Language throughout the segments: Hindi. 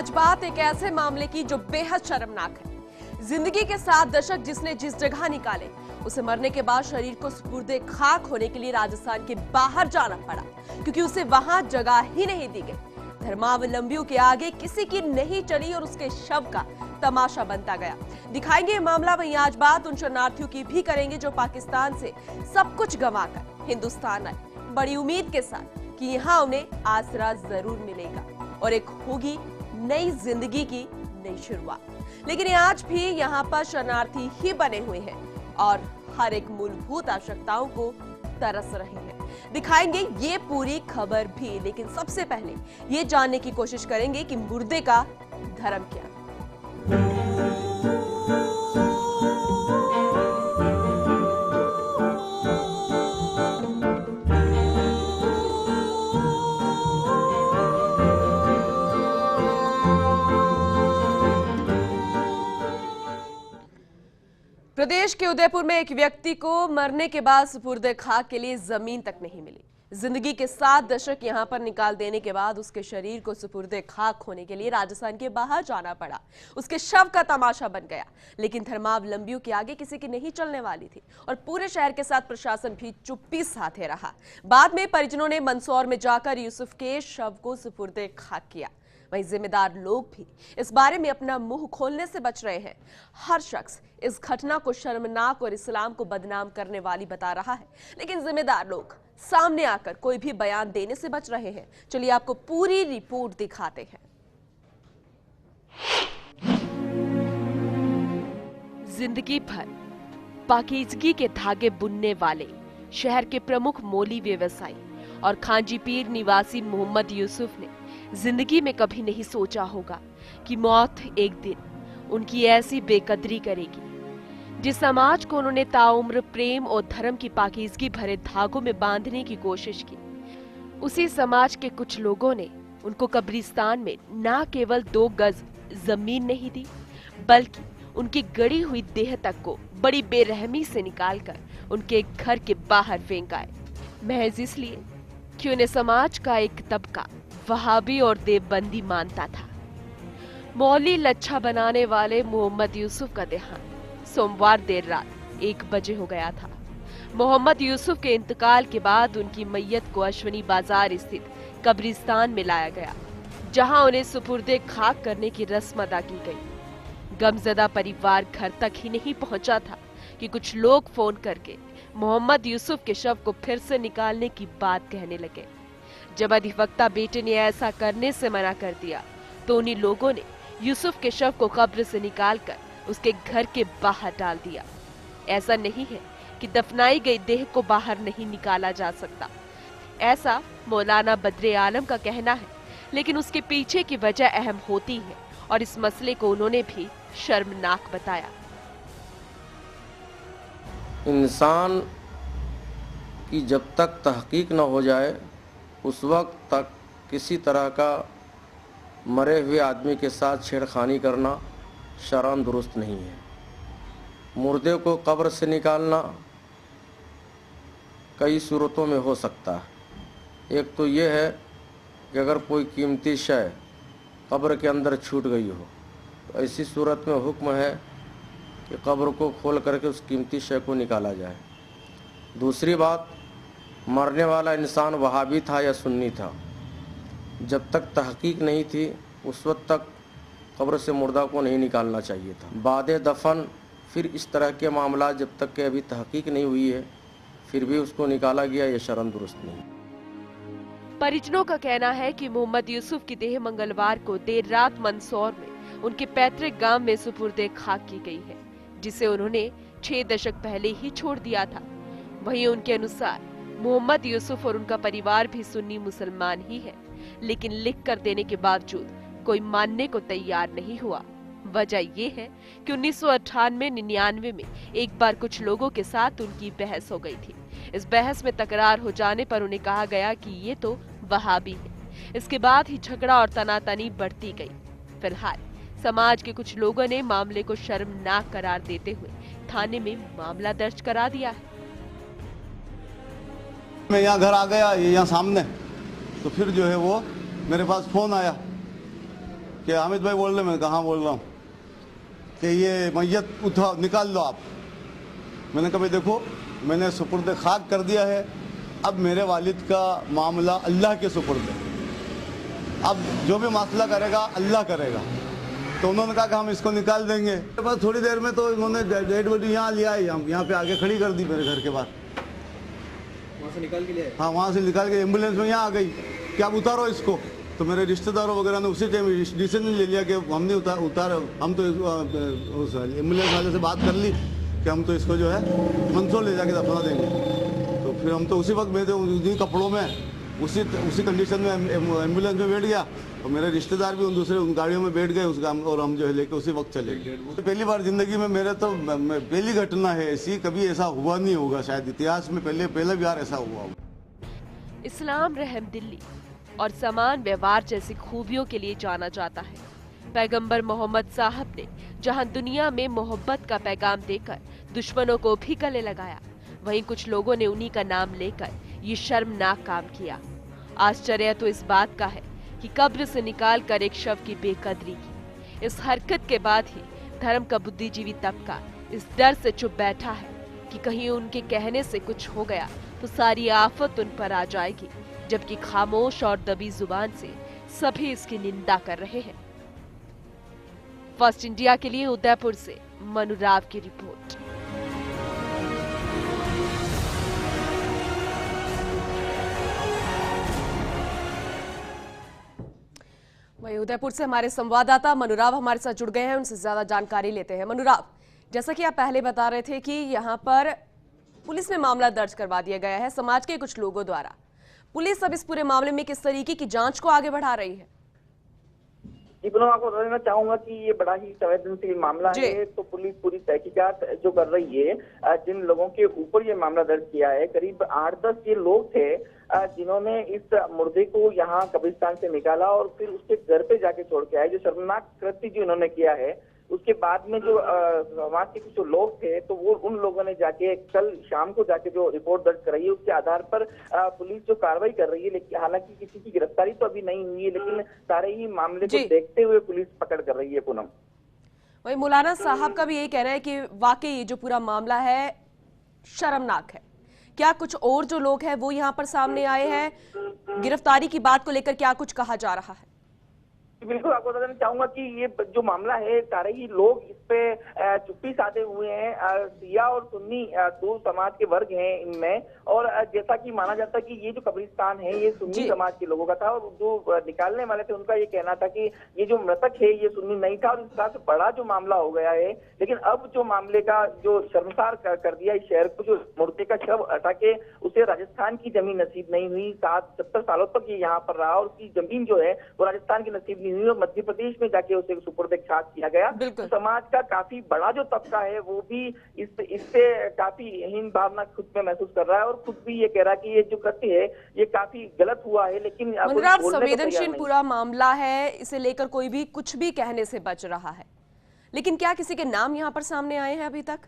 आज बात एक ऐसे मामले की जो बेहद शर्मनाक है। जिंदगी के 7 दशक जिसने जिस जगह निकाले, उसे मरने के बाद शरीर को सुपुर्दे खाक होने के लिए राजस्थान के बाहर जाना पड़ा, क्योंकि उसे वहां जगह ही नहीं दी गई। धर्मावलंबियों के आगे किसी की नहीं चली और उसके शव का तमाशा बनता गया। दिखाएंगे ये मामला। वहीं आज बात उन शरणार्थियों की भी करेंगे जो पाकिस्तान से सब कुछ गंवाकर हिंदुस्तान आए, बड़ी उम्मीद के साथ कि यहाँ उन्हें आसरा जरूर मिलेगा और एक होगी नई जिंदगी की नई शुरुआत। लेकिन ये आज भी यहाँ पर शरणार्थी ही बने हुए हैं और हर एक मूलभूत आवश्यकताओं को तरस रहे हैं। दिखाएंगे ये पूरी खबर भी, लेकिन सबसे पहले ये जानने की कोशिश करेंगे कि मुर्दे का धर्म क्या है। प्रदेश के उदयपुर में एक व्यक्ति को मरने के बाद सुपुर्दे खाक के लिए जमीन तक नहीं मिली। जिंदगी के 7 दशक यहां पर निकाल देने के बाद उसके शरीर को सुपुर्दे खाक होने के लिए राजस्थान के बाहर जाना पड़ा। उसके शव का तमाशा बन गया, लेकिन धर्मावलंबियों के आगे किसी की नहीं चलने वाली थी और पूरे शहर के साथ प्रशासन भी चुप्पी साधे रहा। बाद में परिजनों ने मंदसौर में जाकर यूसुफ के शव को सुपुर्दे खाक किया। वहीं जिम्मेदार लोग भी इस बारे में अपना मुंह खोलने से बच रहे हैं। हर शख्स इस घटना को शर्मनाक और इस्लाम को बदनाम करने वाली बता रहा है, लेकिन जिम्मेदार लोग सामने आकर कोई भी बयान देने से बच रहे हैं। चलिए आपको पूरी रिपोर्ट दिखाते हैं। जिंदगी भर पाकीज़गी के धागे बुनने वाले शहर के प्रमुख मौली व्यवसायी और खांजीपीर निवासी मोहम्मद यूसुफ ने जिंदगी में कभी नहीं सोचा होगा कि मौत एक दिन उनकी ऐसी बेकदरी करेगी। जिस समाज को उन्होंने ताउम्र प्रेम और धर्म की पाकीज़गी भरे धागों में बांधने की कोशिश की, उसी समाज के कुछ लोगों ने उनको कब्रिस्तान में न केवल 2 गज जमीन नहीं दी, बल्कि उनकी गड़ी हुई देह तक को बड़ी बेरहमी से निकालकर उनके घर के बाहर फेंक आए, महज इसलिए कि उन्हें समाज का एक तबका वहाबी और देवबंदी मानता था। मौली लच्छा बनाने वाले मोहम्मद यूसुफ का देहांत सोमवार देर रात 1 बजे हो गया था। मोहम्मद यूसुफ के इंतकाल के बाद उनकी मैयत को अश्वनी बाजार स्थित कब्रिस्तान में लाया गया, जहां उन्हें सुपुर्दे खाक करने की रस्म अदा की गई। गमजदा परिवार घर तक ही नहीं पहुंचा था कि कुछ लोग फोन करके मोहम्मद यूसुफ के शव को फिर से निकालने की बात कहने लगे। जब अधिवक्ता बेटे ने ऐसा करने से मना कर दिया, तो उन्हीं लोगों ने यूसुफ के शव को कब्र से निकालकर उसके घर के बाहर डाल दिया। ऐसा नहीं है कि दफनाई गई देह को बाहर नहीं निकाला जा सकता, ऐसा मौलाना बद्रे आलम का कहना है, लेकिन उसके पीछे की वजह अहम होती है और इस मसले को उन्होंने भी शर्मनाक बताया। इंसान की जब तक तहकीक न हो जाए, उस वक्त तक किसी तरह का मरे हुए आदमी के साथ छेड़खानी करना शरअन दुरुस्त नहीं है। मुर्दे को कब्र से निकालना कई सूरतों में हो सकता है। एक तो ये है कि अगर कोई कीमती शय कब्र के अंदर छूट गई हो, तो ऐसी सूरत में हुक्म है कि कब्र को खोल करके उस कीमती शय को निकाला जाए। दूसरी बात, मरने वाला इंसान वहाबी था या सुन्नी था, जब तक तहकीक नहीं थी उस वक्त तक कब्र से मुर्दा को नहीं निकालना चाहिए था। बादे दफन फिर इस तरह के मामला जब तक के अभी तहकीक नहीं हुई है, फिर भी उसको निकाला गया, ये शरअन दुरुस्त नहीं। परिजनों का कहना है कि मोहम्मद यूसुफ की देह मंगलवार को देर रात मंदसौर में उनके पैतृक गांव में सुपुर्दे खाक की गई है, जिसे उन्होंने 6 दशक पहले ही छोड़ दिया था। वहीं उनके अनुसार मोहम्मद यूसुफ और उनका परिवार भी सुन्नी मुसलमान ही है, लेकिन लिख कर देने के बावजूद कोई मानने को तैयार नहीं हुआ। वजह यह है कि 1998-99 में एक बार कुछ लोगों के साथ उनकी बहस हो गई थी। इस बहस में तकरार हो जाने पर उन्हें कहा गया कि ये तो वहाबी है। इसके बाद ही झगड़ा और तनातनी बढ़ती गई। फिलहाल समाज के कुछ लोगों ने मामले को शर्मनाक करार देते हुए थाने में मामला दर्ज करा दिया है। मैं यहाँ घर आ गया, यहाँ सामने, तो फिर जो है वो मेरे पास फोन आया कि हामिद भाई बोल रहे, मैं कहाँ बोल रहा हूँ, कि ये मैयत उठा निकाल लो आप। मैंने कहा भाई देखो, मैंने सुपुर्द खाक कर दिया है, अब मेरे वालिद का मामला अल्लाह के सुपुर्द है, अब जो भी मसला करेगा अल्लाह करेगा। तो उन्होंने कहा कि हम इसको निकाल देंगे। बस थोड़ी देर में तो इन्होंने डेड बॉडी यहाँ लिया ही, हम यहाँ पे आके खड़ी कर दी मेरे घर के बाहर। वहाँ से निकाल के लिए? हाँ, वहाँ से निकाल के एम्बुलेंस में यहाँ आ गई कि आप उतारो इसको। तो मेरे रिश्तेदारों वगैरह ने उसी टाइम डिसीजन ले लिया कि हम नहीं उतार हम तो उस एम्बुलेंस वाले से बात कर ली कि हम तो इसको जो है मंदसौर ले जाके दफना देंगे। तो फिर हम तो उसी वक्त में थे, उन्हीं कपड़ों में, उसी कंडीशन में एम्बुलेंस में बैठ गया, और मेरे रिश्तेदार भी उन गाड़ियों में बैठ गए उसका, और हम जो है लेके उसी वक्त चले गए। तो पहली बार जिंदगी में मेरे तो पहली घटना है ऐसी, कभी ऐसा हुआ नहीं होगा शायद इतिहास में, पहले बार ऐसा हुआ होगा। इस्लाम रहम दिली और समान व्यवहार जैसी खूबियों के लिए जाना जाता है। पैगंबर मोहम्मद साहब ने जहां दुनिया में मोहब्बत का पैगाम देकर दुश्मनों को भी गले लगाया, वहीं कुछ लोगों ने उन्हीं का नाम लेकर ये शर्मनाक काम किया। आश्चर्य तो इस बात का है कि कब्र से निकाल कर एक शव की बेकदरी की। इस हरकत के बाद ही धर्म का बुद्धिजीवी तबका इस डर से चुप बैठा है कि कहीं उनके कहने से कुछ हो गया तो सारी आफत उन पर आ जाएगी, जबकि खामोश और दबी जुबान से सभी इसकी निंदा कर रहे हैं। फर्स्ट इंडिया के लिए उदयपुर से मनुराव की रिपोर्ट। वहीं उदयपुर से हमारे संवाददाता मनुराव हमारे साथ जुड़ गए हैं, उनसे ज्यादा जानकारी लेते हैं। मनुराव, जैसा कि आप पहले बता रहे थे कि यहाँ पर पुलिस में मामला दर्ज करवा दिया गया है समाज के कुछ लोगों द्वारा। पुलिस अब इस पूरे मामले में किस तरीके की जांच को आगे बढ़ा रही है? जी पुनः आपको बताना चाहूंगा कि ये बड़ा ही संवेदनशील मामला है। तो पुलिस पूरी तहकीकात जो कर रही है, जिन लोगों के ऊपर ये मामला दर्ज किया है, करीब 8-10 ये लोग थे जिन्होंने इस मुर्दे को यहाँ कब्रिस्तान से निकाला और फिर उसके घर पे जाके छोड़ के आए। जो शर्मनाक कृत्य जो इन्होंने किया है, उसके बाद में जो समाज के कुछ लोग थे, तो वो उन लोगों ने जाके कल शाम को जाके जो रिपोर्ट दर्ज कराई है, उसके आधार पर पुलिस जो कार्रवाई कर रही है। लेकिन हालांकि किसी की गिरफ्तारी तो अभी नहीं हुई है, लेकिन सारे ही मामले को देखते हुए पुलिस पकड़ कर रही है। पूनम, वही मौलाना साहब का भी यही कहना है कि वाकई ये जो पूरा मामला है शर्मनाक है। क्या कुछ और जो लोग हैं वो यहाँ पर सामने आए हैं? गिरफ्तारी की बात को लेकर क्या कुछ कहा जा रहा है? बिल्कुल आपको बताना चाहूंगा कि ये जो मामला है, सारे ही लोग इस पे चुप्पी साधे हुए हैं। सिया और सुन्नी दो समाज के वर्ग हैं इनमें, और जैसा कि माना जाता है कि ये जो कब्रिस्तान है ये सुन्नी समाज के लोगों का था, और जो निकालने वाले थे उनका ये कहना था कि ये जो मृतक है ये सुन्नी नहीं था, और इस तरह से बड़ा जो मामला हो गया है। लेकिन अब जो मामले का जो शर्मसार कर दिया इस शहर को, जो मुर्दे का शव हटा के उसे राजस्थान की जमीन नसीब नहीं हुई। 70 सालों तक ये यहाँ पर रहा, और उसकी जमीन जो है वो राजस्थान की नसीब नहीं हुई, और मध्य प्रदेश में जाके उसे सुपुर्द खाक किया गया। तो समाज का काफी बड़ा जो तबका है वो भी इससे काफी हीन भावना खुद में महसूस कर रहा है, और खुद भी ये कह रहा है कि ये जो कृत्य है ये काफी गलत हुआ है। लेकिन संवेदनशील पूरा मामला है, इसे लेकर कोई भी कुछ भी कहने से बच रहा है। लेकिन क्या किसी के नाम यहाँ पर सामने आए हैं अभी तक?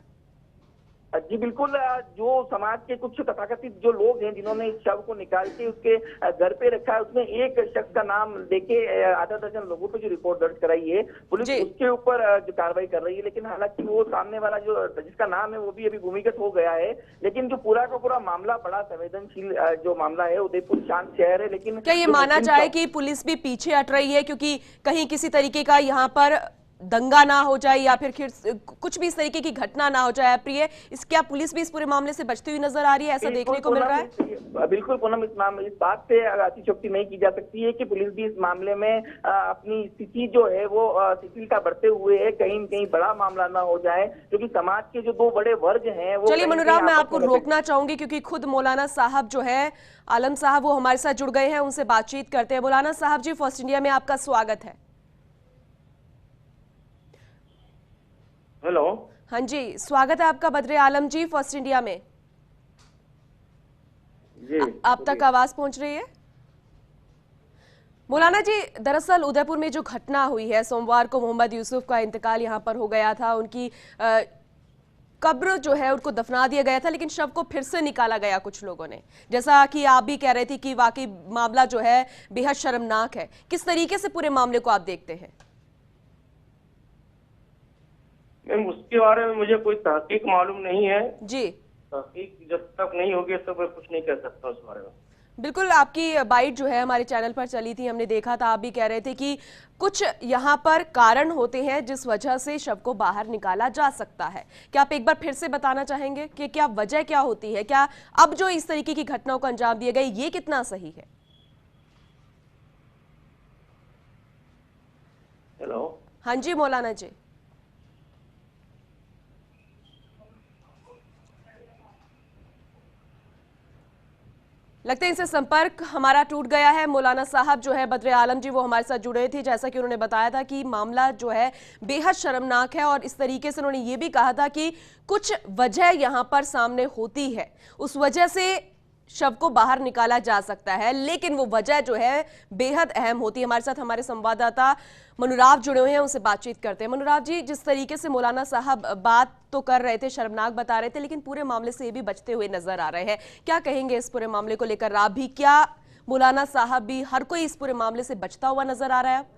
जी बिल्कुल, जो समाज के कुछ तथाकथित जो लोग हैं जिन्होंने इस शव को निकाल के उसके घर पे रखा है, उसमें एक शख्स का नाम लेके आधा दर्जन लोगों पे जो रिपोर्ट दर्ज कराई है पुलिस, उसके ऊपर जो कार्रवाई कर रही है। लेकिन हालांकि वो सामने वाला जो जिसका नाम है वो भी अभी भूमिगत हो गया है। लेकिन जो पूरा का पूरा मामला बड़ा संवेदनशील जो मामला है, उदयपुर शांत शहर है। लेकिन क्या ये माना जाए कि पुलिस भी पीछे हट रही है, क्योंकि कहीं किसी तरीके का यहाँ पर दंगा ना हो जाए या फिर कुछ भी इस तरीके की घटना ना हो जाए? प्रिय, इस क्या पुलिस भी इस पूरे मामले से बचती हुई नजर आ रही है? ऐसा देखने को मिल रहा है? बिल्कुल पूनम, इस बात से अतिशयोक्ति नहीं की जा सकती है कि पुलिस भी इस मामले में अपनी स्थिति जो है वो शिथिलता बढ़ते हुए है, कहीं न कहीं बड़ा मामला ना हो जाए, क्योंकि समाज के जो दो बड़े वर्ग हैं वो। चलिए मनुराव, मैं आपको रोकना चाहूंगी क्योंकि खुद मौलाना साहब जो है, आलम साहब, वो हमारे साथ जुड़ गए हैं, उनसे बातचीत करते हैं। मौलाना साहब जी, फर्स्ट इंडिया में आपका स्वागत है। हेलो। हाँ जी, स्वागत है आपका बद्रे आलम जी फर्स्ट इंडिया में। जी, आप तक आवाज पहुंच रही है? मौलाना जी, दरअसल उदयपुर में जो घटना हुई है, सोमवार को मोहम्मद यूसुफ का इंतकाल यहां पर हो गया था। उनकी कब्र जो है उनको दफना दिया गया था, लेकिन शव को फिर से निकाला गया कुछ लोगों ने। जैसा कि आप भी कह रहे थे कि वाकई मामला जो है बेहद शर्मनाक है। किस तरीके से पूरे मामले को आप देखते हैं? मैम उसके बारे में मुझे कोई तहकीक मालूम नहीं है। जी तहकीक जब तक नहीं होगी तो मैं कुछ नहीं कह सकता उस बारे में। बिल्कुल, आपकी बाइट जो है हमारे चैनल पर चली थी, हमने देखा था, आप भी कह रहे थे कि कुछ यहाँ पर कारण होते हैं जिस वजह से शव को बाहर निकाला जा सकता है। क्या आप एक बार फिर से बताना चाहेंगे कि क्या वजह क्या होती है? क्या अब जो इस तरीके की घटनाओं को अंजाम दिए गए ये कितना सही है? हेलो, हाँ जी मौलाना जी। लगता है इनसे संपर्क हमारा टूट गया है। मौलाना साहब जो है बद्र आलम जी, वो हमारे साथ जुड़े थे। जैसा कि उन्होंने बताया था कि मामला जो है बेहद शर्मनाक है और इस तरीके से उन्होंने ये भी कहा था कि कुछ वजह यहाँ पर सामने होती है, उस वजह से शव को बाहर निकाला जा सकता है, लेकिन वो वजह जो है बेहद अहम होती है। हमारे साथ हमारे संवाददाता मनुराव जुड़े हुए हैं, उनसे बातचीत करते हैं। मनुराव जी, जिस तरीके से मौलाना साहब बात तो कर रहे थे, शर्मनाक बता रहे थे, लेकिन पूरे मामले से ये भी बचते हुए नजर आ रहे हैं। क्या कहेंगे इस पूरे मामले को लेकर आप भी? क्या मौलाना साहब भी, हर कोई इस पूरे मामले से बचता हुआ नजर आ रहा है?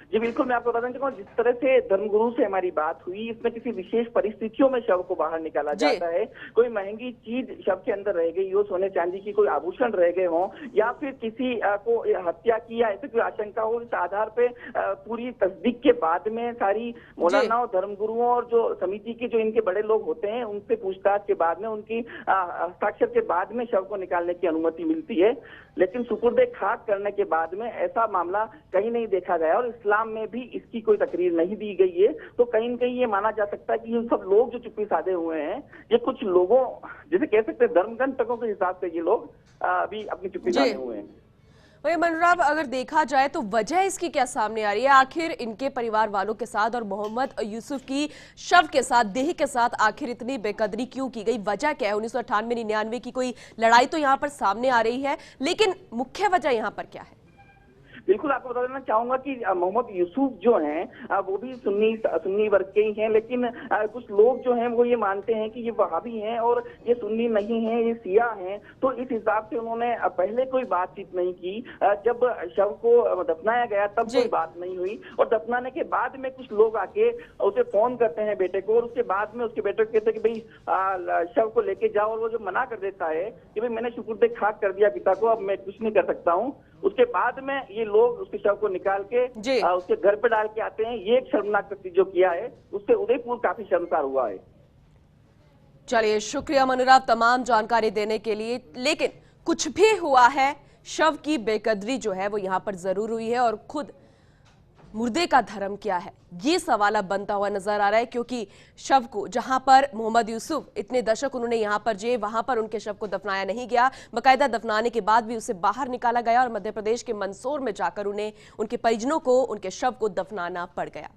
जी बिल्कुल, मैं आपको बताना चाहूंगा, जिस तरह से धर्मगुरु से हमारी बात हुई, इसमें किसी विशेष परिस्थितियों में शव को बाहर निकाला जाता है। कोई महंगी चीज शव के अंदर रह गई हो, सोने चांदी की कोई आभूषण रह गए हों, या फिर किसी को हत्या की या ऐसी कोई आशंका हो, इस आधार पे पूरी तस्दीक के बाद में सारी मौलानाओं, धर्मगुरुओं और जो समिति के जो इनके बड़े लोग होते हैं उनसे पूछताछ के बाद में, उनकी हस्ताक्षर के बाद में शव को निकालने की अनुमति मिलती है। लेकिन सुपुर्दे खाक करने के बाद में ऐसा मामला कहीं नहीं देखा गया और इस्लाम में भी इसकी कोई तकरीर नहीं दी गई है। तो कहीं न कहीं ये माना जा सकता है कि ये सब लोग जो चुप्पी साधे हुए हैं, ये कुछ लोगों, जैसे कह सकते हैं धर्मगंतकों के हिसाब से ये लोग अभी अपनी चुप्पी साधे हुए हैं। वही मनोराव, अगर देखा जाए तो वजह इसकी क्या सामने आ रही है? आखिर इनके परिवार वालों के साथ और मोहम्मद यूसुफ की शव के साथ, देह के साथ आखिर इतनी बेकदरी क्यों की गई? वजह क्या है? 1998-99 की कोई लड़ाई तो यहाँ पर सामने आ रही है, लेकिन मुख्य वजह यहाँ पर क्या है? बिल्कुल, आपको बता देना चाहूंगा कि मोहम्मद यूसुफ जो हैं वो भी सुन्नी वर्ग के ही हैं, लेकिन कुछ लोग जो हैं वो ये मानते हैं कि ये वहाबी हैं और ये सुन्नी नहीं हैं, ये शिया हैं। तो इस हिसाब से उन्होंने पहले कोई बातचीत नहीं की। जब शव को दफनाया गया तब कोई बात नहीं हुई, और दफनाने के बाद में कुछ लोग आके उसे फोन करते हैं बेटे को, और उसके बाद में उसके बेटे को कहते हैं कि भाई शव को लेके जाओ, और वो जो मना कर देता है कि भाई मैंने सुपुर्दे खाक कर दिया पिता को, अब मैं कुछ नहीं कर सकता हूँ। उसके बाद में ये लोग उसके शव को निकाल के उसके घर पे डाल के आते हैं। ये एक शर्मनाक कृत्य जो किया है, उससे उदयपुर काफी शर्मसार हुआ है। चलिए, शुक्रिया मनुराव तमाम जानकारी देने के लिए। लेकिन कुछ भी हुआ है, शव की बेकदरी जो है वो यहाँ पर जरूर हुई है, और खुद मुर्दे का धर्म क्या है ये सवाल अब बनता हुआ नजर आ रहा है, क्योंकि शव को जहां पर मोहम्मद यूसुफ इतने दशक उन्होंने यहां पर जिए, वहां पर उनके शव को दफनाया नहीं गया, बाकायदा दफनाने के बाद भी उसे बाहर निकाला गया और मध्य प्रदेश के मंदसौर में जाकर उन्हें, उनके परिजनों को उनके शव को दफनाना पड़ गया।